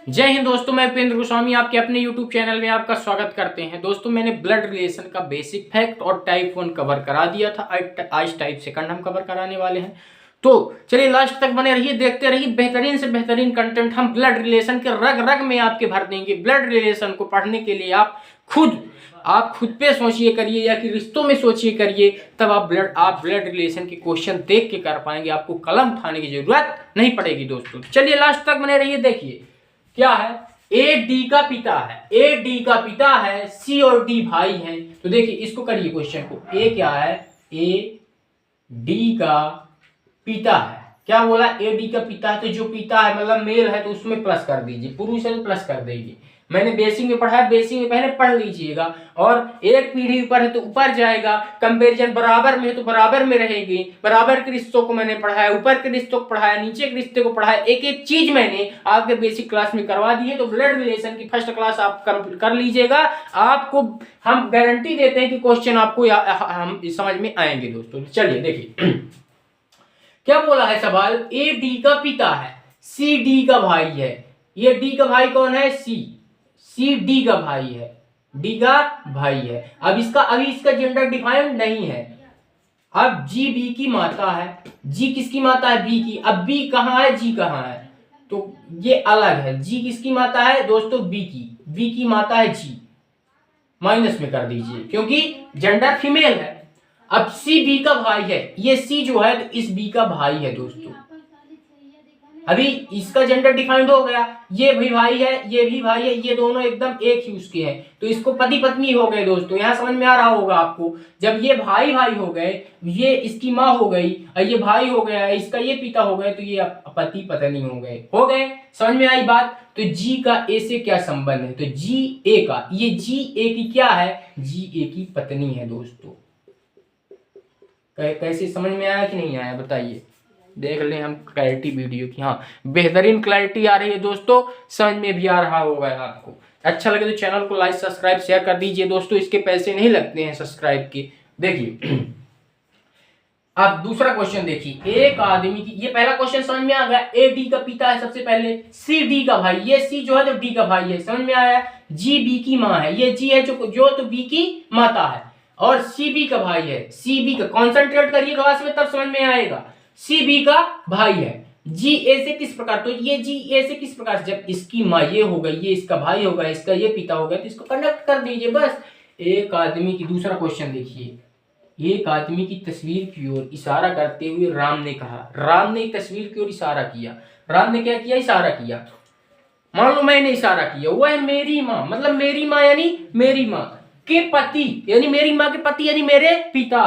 जय हिंद दोस्तों, मैं उपेंद्र गोस्वामी आपके अपने YouTube चैनल में आपका स्वागत करते हैं। दोस्तों, मैंने ब्लड रिलेशन का बेसिक फैक्ट और टाइप 1 कवर करा दिया था। आज टाइप 2 हम कवर कराने वाले हैं। तो चलिए लास्ट तक बने रहिए, देखते रहिए। बेहतरीन से बेहतरीन कंटेंट हम ब्लड रिलेशन के रग रग में आपके भर देंगे। ब्लड रिलेशन को पढ़ने के लिए आप खुद पे सोचिए करिए, या कि रिश्तों में सोचिए करिए, तब आप ब्लड रिलेशन के क्वेश्चन देख के कर पाएंगे। आपको कलम उठाने की जरूरत नहीं पड़ेगी दोस्तों। चलिए लास्ट तक बने रहिए। देखिए क्या है, ए डी का पिता है, ए डी का पिता है, सी और डी भाई हैं। तो देखिए इसको करिए क्वेश्चन को। ए क्या है, ए डी का पिता है। क्या बोला, ए डी का पिता है, तो जो पिता है मतलब मेल है तो उसमें प्लस कर दीजिए, पुरुष है तो प्लस कर देंगे। मैंने बेसिक में पढ़ा है, बेसिक में पहले पढ़ लीजिएगा। और एक पीढ़ी ऊपर है तो ऊपर जाएगा, कंपैरिजन बराबर में है तो बराबर में रहेगी। बराबर के रिश्तों को मैंने पढ़ा है, ऊपर के रिश्तों को पढ़ा है, नीचे के रिश्ते को पढ़ा है। एक एक चीज मैंने आपके बेसिक क्लास में करवा दी है। तो ब्लड रिलेशन की फर्स्ट क्लास आप कर लीजिएगा। आपको हम गारंटी देते हैं कि क्वेश्चन आपको हम समझ में आएंगे दोस्तों। चलिए देखिए क्या बोला है सवाल। ए डी का पिता है, सी डी का भाई है। ये डी का भाई कौन है, सी डी का भाई है, डी का भाई है। अभी इसका जेंडर डिफाइंड नहीं है। अब जी बी की माता है, जी किसकी माता है, बी की। अब बी कहाँ है, जी कहाँ है, तो ये अलग है। जी किसकी माता है दोस्तों, बी की माता है जी। माइनस में कर दीजिए क्योंकि जेंडर फीमेल है। अब सी बी का भाई है, ये सी जो है तो इस बी का भाई है दोस्तों। अभी इसका जेंडर डिफाइंड हो गया, ये भी भाई है, ये भी भाई है, ये दोनों एकदम एक ही उसके हैं, तो इसको पति पत्नी हो गए दोस्तों। यहां समझ में आ रहा होगा आपको। जब ये भाई भाई हो गए, ये इसकी माँ हो गई और ये भाई हो गया, इसका ये पिता हो गए, तो ये पति पत्नी हो गए। समझ में आई बात। तो जी का ए से क्या संबंध है, तो जी ए का, ये जी ए की क्या है, जी ए की पत्नी है दोस्तों। कैसे समझ में आया कि नहीं आया बताइए। देख लें हम क्लैरिटी वीडियो की। हाँ, बेहतरीन क्लैरिटी आ रही है दोस्तों, समझ में भी आ रहा होगा आपको। अच्छा लगे तो चैनल को लाइक सब्सक्राइब शेयर कर दीजिए दोस्तों, इसके पैसे नहीं लगते हैं सब्सक्राइब के। देखिए अब दूसरा क्वेश्चन देखिए। एक आदमी की, ये पहला क्वेश्चन समझ में आ गया। ए डी का पिता है सबसे पहले, सी डी का भाई, ये सी जो है तो डी का भाई है, समझ में आया। जी बी की माँ है, ये जी है जो तो बी की माता है, और सी बी का भाई है। सी बी का कॉन्सेंट्रेट करिए क्लास में तब समझ में आएगा। सी बी का भाई है। जी ए से किस प्रकार, तो ये जी ए से किस प्रकार, जब इसकी माँ ये हो गई, ये इसका भाई होगा, इसका ये पिता हो गया, तो इसको कनेक्ट कर दीजिए बस। एक आदमी की, दूसरा क्वेश्चन देखिए। एक आदमी की तस्वीर की ओर इशारा करते हुए राम ने कहा। राम ने एक तस्वीर की ओर इशारा किया। राम ने क्या किया, इशारा किया। मान लो मैंने इशारा किया, वह मेरी माँ, मतलब मेरी माँ यानी मेरी माँ के पति, यानी मेरी माँ के पति यानी मेरे पिता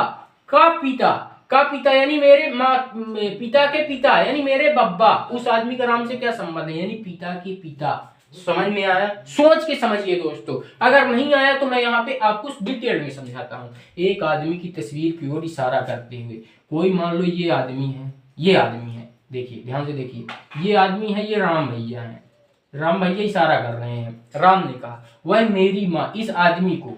का पिता यानी मेरे माँ, पिता के पिता यानी मेरे बब्बा। उस आदमी का राम से क्या संबंध है, यानी पिता के पिता। समझ में आया, सोच के समझिए दोस्तों। अगर नहीं आया तो मैं यहाँ पे आपको डिटेल में समझाता हूँ। एक आदमी की तस्वीर की ओर इशारा करते हुए, कोई मान लो ये आदमी है, ये आदमी है, देखिए ध्यान से देखिए, ये आदमी है, ये राम भैया है। राम भैया इशारा कर रहे हैं। राम ने कहा वह मेरी माँ, इस आदमी को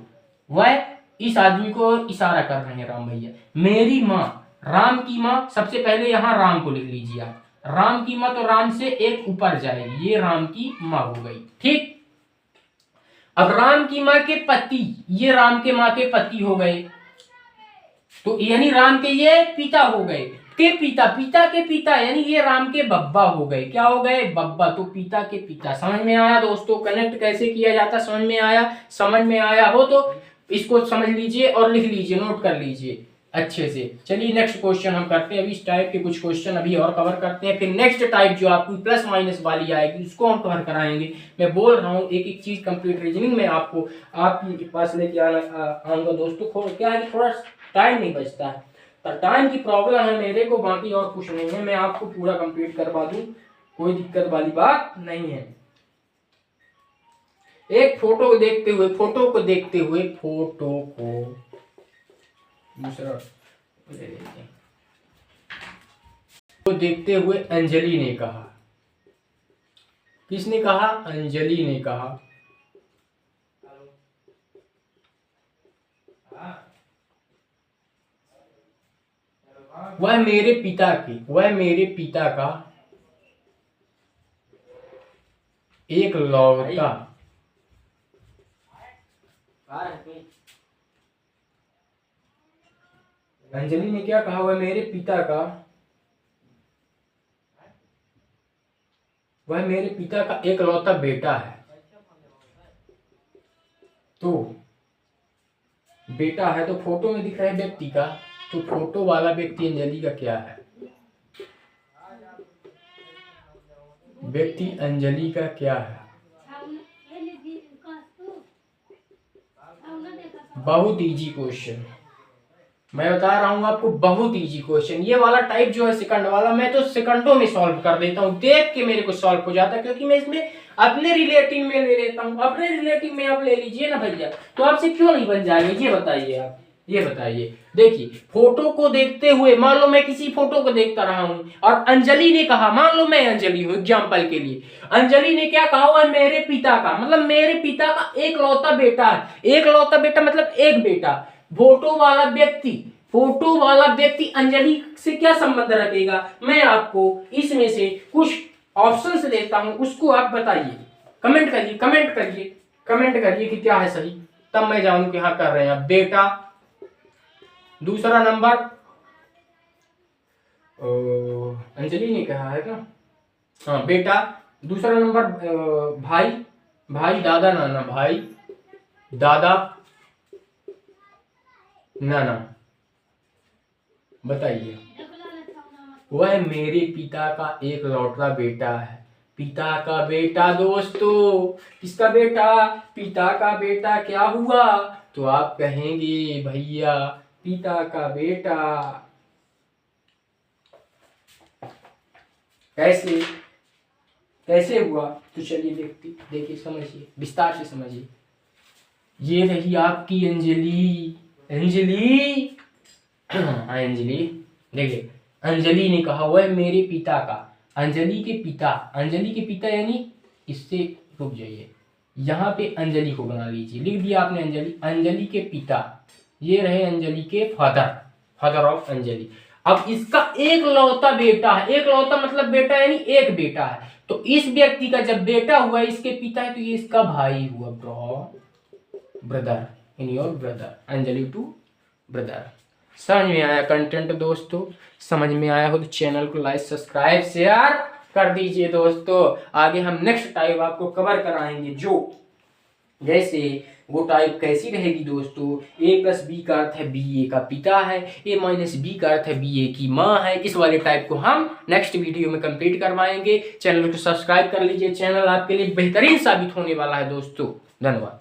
इशारा कर रहे हैं राम भैया, मेरी माँ, राम की माँ। सबसे पहले यहाँ राम को लिख लीजिए आप, राम की माँ, तो राम से एक ऊपर जाएगी, ये राम की माँ हो गई, ठीक। अब राम की माँ के पति, ये राम के माँ के पति हो गए, तो यानी राम के ये पिता हो गए, के पिता के पिता यानी ये राम के बब्बा हो गए। क्या हो गए, बब्बा, तो पिता के पिता। समझ में आया दोस्तों, कनेक्ट कैसे किया जाता, समझ में आया। समझ में आया हो तो इसको समझ लीजिए और लिख लीजिए, नोट कर लीजिए अच्छे से। चलिए नेक्स्ट क्वेश्चन हम करते हैं। अभी इस टाइप के कुछ क्वेश्चन अभी और कवर करते हैं, फिर नेक्स्ट टाइप जो आपकी प्लस माइनस वाली आएगी उसको हम कवर कराएंगे। मैं बोल रहा हूँ एक एक चीज कंप्लीट रीजनिंग में आपको आपके पास लेके आऊंगा दोस्तों। क्या है, थोड़ा टाइम नहीं बचता है, तो टाइम की प्रॉब्लम है मेरे को, बाकी और कुछ नहीं है। मैं आपको पूरा कंप्लीट करवा दूं, कोई दिक्कत वाली बात नहीं है। एक फोटो को देखते हुए दूसरा तो देखते हुए अंजलि ने कहा। किसने कहा, अंजलि ने कहा। वह मेरे पिता का एक लौता। अंजलि ने क्या कहा, वह मेरे पिता का एकलौता बेटा है। तो बेटा है तो फोटो में दिख रहा है व्यक्ति का, तो फोटो वाला व्यक्ति अंजलि का क्या है? व्यक्ति अंजलि का क्या है? बहुत इजी क्वेश्चन, मैं बता रहा हूँ आपको, बहुत इजी क्वेश्चन। ये वाला टाइप जो है सेकंड वाला, मैं तो सेकंडों में सॉल्व कर देता हूँ, देख के मेरे को सॉल्व हो जाता है, क्योंकि मैं इसमें अपने रिलेटिव में ले लेता हूँ। अपने रिलेटिव में आप ले लीजिए ना भैया, तो आपसे क्यों नहीं बन जाएगा? ये बताइए आप, ये बताइए। देखिए फोटो को देखते हुए, मान लो मैं किसी फोटो को देखता रहा हूं और अंजलि ने कहा, मान लो मैं अंजलि हूं एग्जांपल के लिए, अंजलि ने क्या कहा, वह मेरे पिता का, मतलब मेरे पिता का एकलौता बेटा है। एकलौता बेटा मतलब एक बेटा। फोटो वाला व्यक्ति अंजलि से क्या संबंध रखेगा? मैं आपको इसमें से कुछ ऑप्शंस देता हूं, उसको आप बताइए। कमेंट करिए कि क्या है सही, तब मैं जानूं कि हाँ कर रहे हैं। बेटा, दूसरा नंबर अंजलि ने कहा है क्या? हाँ बेटा। दूसरा नंबर भाई दादा नाना, भाई दादा नाना। बताइए, वह मेरे पिता का एक लौता बेटा है। पिता का बेटा दोस्तों, किसका बेटा? पिता का बेटा क्या हुआ? तो आप कहेंगे भैया पिता का बेटा। कैसे हुआ? तो चलिए देखिए समझिए, विस्तार से समझिए। ये रही आपकी अंजलि। देखिए अंजलि ने कहा वह मेरे पिता का, अंजलि के पिता यानी, इससे रुक जाइए, यहाँ पे अंजलि को बना लीजिए, लिख दिया आपने अंजलि के पिता, ये रहे अंजलि के फादर ऑफ अंजलि। अब इसका एक लौता बेटा है, एक लौता मतलब बेटा यानी एक बेटा है, तो इस व्यक्ति का जब बेटा हुआ इसके पिता है, तो ये इसका भाई हुआ, brother, in your brother, Anjali to brother. समझ में आया कंटेंट दोस्तों? समझ में आया हो तो चैनल को लाइक सब्सक्राइब शेयर कर दीजिए दोस्तों। आगे हम नेक्स्ट टाइप आपको कवर कराएंगे, जो जैसे वो टाइप कैसी रहेगी दोस्तों, a+b का अर्थ है b a का पिता है, a-b का अर्थ है b a की माँ है। इस वाले टाइप को हम नेक्स्ट वीडियो में कंप्लीट करवाएंगे। चैनल को सब्सक्राइब कर लीजिए, चैनल आपके लिए बेहतरीन साबित होने वाला है दोस्तों। धन्यवाद।